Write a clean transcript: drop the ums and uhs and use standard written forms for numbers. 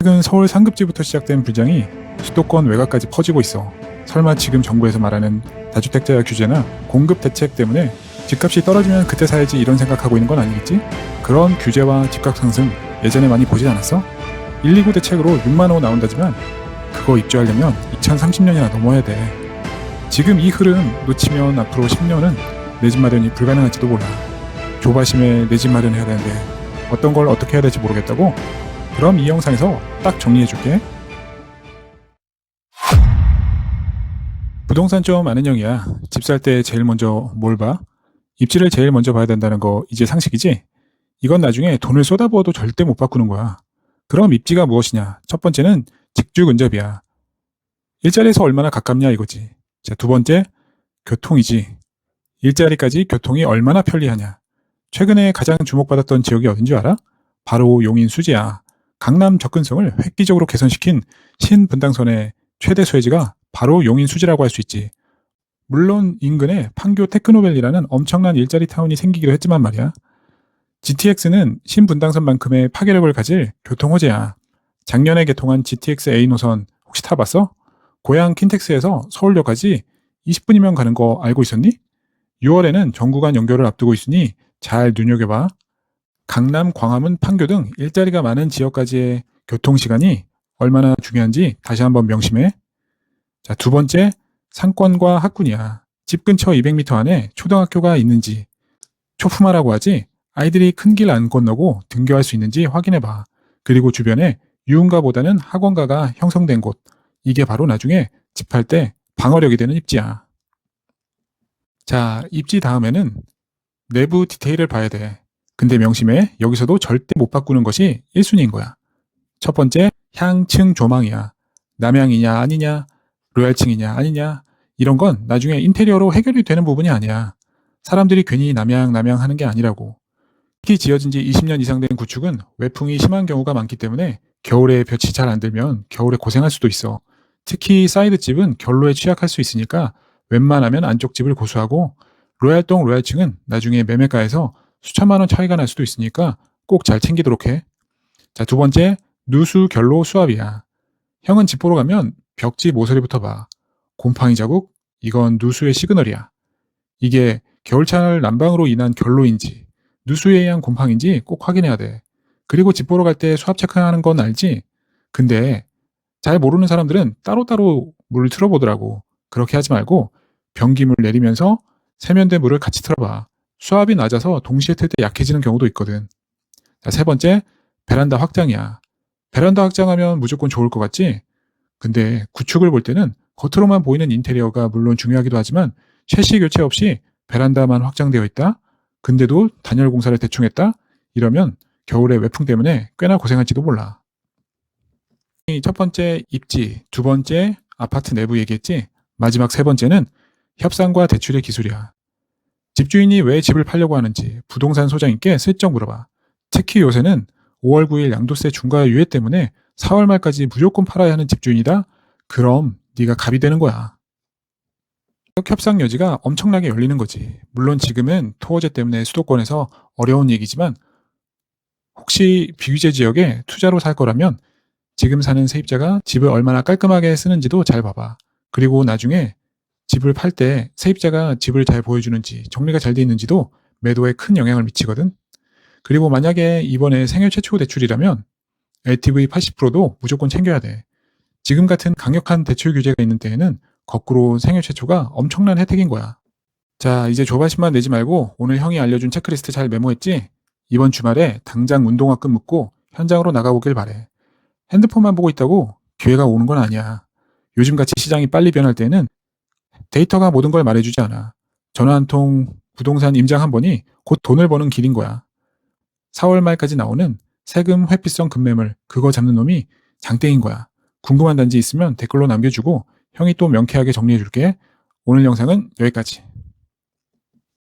최근 서울 상급지부터 시작된 불장이 수도권 외곽까지 퍼지고 있어. 설마 지금 정부에서 말하는 다주택자 규제나 공급 대책 때문에 집값이 떨어지면 그때 사야지 이런 생각하고 있는 건 아니겠지? 그런 규제와 집값 상승 예전에 많이 보지 않았어? 129 대책으로 6만 호 나온다지만 그거 입주하려면 2030년이나 넘어야 돼. 지금 이 흐름 놓치면 앞으로 10년은 내 집 마련이 불가능할지도 몰라. 조바심에 내 집 마련해야 되는데 어떤 걸 어떻게 해야 될지 모르겠다고? 그럼 이 영상에서 딱 정리해줄게. 부동산 좀 아는 형이야. 집 살 때 제일 먼저 뭘 봐? 입지를 제일 먼저 봐야 된다는 거 이제 상식이지? 이건 나중에 돈을 쏟아부어도 절대 못 바꾸는 거야. 그럼 입지가 무엇이냐? 첫 번째는 직주 근접이야. 일자리에서 얼마나 가깝냐 이거지. 자, 두 번째, 교통이지. 일자리까지 교통이 얼마나 편리하냐. 최근에 가장 주목받았던 지역이 어딘지 알아? 바로 용인 수지야. 강남 접근성을 획기적으로 개선시킨 신분당선의 최대 소외지가 바로 용인 수지라고 할 수 있지. 물론 인근에 판교 테크노밸리라는 엄청난 일자리 타운이 생기기도 했지만 말이야. GTX는 신분당선만큼의 파괴력을 가질 교통호재야. 작년에 개통한 GTX A 노선 혹시 타봤어? 고향 킨텍스에서 서울역까지 20분이면 가는 거 알고 있었니? 6월에는 정구간 연결을 앞두고 있으니 잘 눈여겨봐. 강남, 광화문, 판교 등 일자리가 많은 지역까지의 교통시간이 얼마나 중요한지 다시 한번 명심해. 자, 두 번째, 상권과 학군이야. 집 근처 200m 안에 초등학교가 있는지, 초품화라고 하지, 아이들이 큰 길 안 건너고 등교할 수 있는지 확인해봐. 그리고 주변에 유흥가보다는 학원가가 형성된 곳, 이게 바로 나중에 집 할 때 방어력이 되는 입지야. 자, 입지 다음에는 내부 디테일을 봐야 돼. 근데 명심해, 여기서도 절대 못 바꾸는 것이 1순위인 거야. 첫 번째, 향층 조망이야. 남향이냐 아니냐, 로얄층이냐 아니냐, 이런 건 나중에 인테리어로 해결이 되는 부분이 아니야. 사람들이 괜히 남향 하는 게 아니라고. 특히 지어진 지 20년 이상 된 구축은 외풍이 심한 경우가 많기 때문에 겨울에 볕이 잘 안 들면 겨울에 고생할 수도 있어. 특히 사이드집은 결로에 취약할 수 있으니까 웬만하면 안쪽 집을 고수하고, 로얄동 로얄층은 나중에 매매가에서 수천만 원 차이가 날 수도 있으니까 꼭 잘 챙기도록 해. 자, 두 번째, 누수 결로 수압이야. 형은 집 보러 가면 벽지 모서리부터 봐. 곰팡이 자국? 이건 누수의 시그널이야. 이게 겨울철 난방으로 인한 결로인지 누수에 의한 곰팡인지 꼭 확인해야 돼. 그리고 집 보러 갈 때 수압 체크하는 건 알지? 근데 잘 모르는 사람들은 따로따로 물을 틀어보더라고. 그렇게 하지 말고 변기물 내리면서 세면대 물을 같이 틀어봐. 수압이 낮아서 동시에 틀 때 약해지는 경우도 있거든. 자, 세 번째, 베란다 확장이야. 베란다 확장하면 무조건 좋을 것 같지? 근데 구축을 볼 때는 겉으로만 보이는 인테리어가 물론 중요하기도 하지만 최씨 교체 없이 베란다만 확장되어 있다? 근데도 단열 공사를 대충 했다? 이러면 겨울에 외풍 때문에 꽤나 고생할지도 몰라. 첫 번째 입지, 두 번째 아파트 내부 얘기했지? 마지막 세 번째는 협상과 대출의 기술이야. 집주인이 왜 집을 팔려고 하는지 부동산 소장님께 슬쩍 물어봐. 특히 요새는 5월 9일 양도세 중과 유예 때문에 4월 말까지 무조건 팔아야 하는 집주인이다? 그럼 네가 갑이 되는 거야. 협상 여지가 엄청나게 열리는 거지. 물론 지금은 토어제 때문에 수도권에서 어려운 얘기지만 혹시 비규제 지역에 투자로 살 거라면 지금 사는 세입자가 집을 얼마나 깔끔하게 쓰는지도 잘 봐봐. 그리고 나중에 집을 팔 때 세입자가 집을 잘 보여주는지 정리가 잘 돼 있는지도 매도에 큰 영향을 미치거든. 그리고 만약에 이번에 생애 최초 대출이라면 LTV 80%도 무조건 챙겨야 돼. 지금 같은 강력한 대출 규제가 있는 때에는 거꾸로 생애 최초가 엄청난 혜택인 거야. 자, 이제 조바심만 내지 말고 오늘 형이 알려준 체크리스트 잘 메모했지? 이번 주말에 당장 운동화 끈 묶고 현장으로 나가보길 바래. 핸드폰만 보고 있다고 기회가 오는 건 아니야. 요즘같이 시장이 빨리 변할 때는 데이터가 모든 걸 말해주지 않아. 전화 한 통, 부동산 임장 한 번이 곧 돈을 버는 길인 거야. 4월 말까지 나오는 세금 회피성 급매물, 그거 잡는 놈이 장땡인 거야. 궁금한 단지 있으면 댓글로 남겨주고 형이 또 명쾌하게 정리해줄게. 오늘 영상은 여기까지.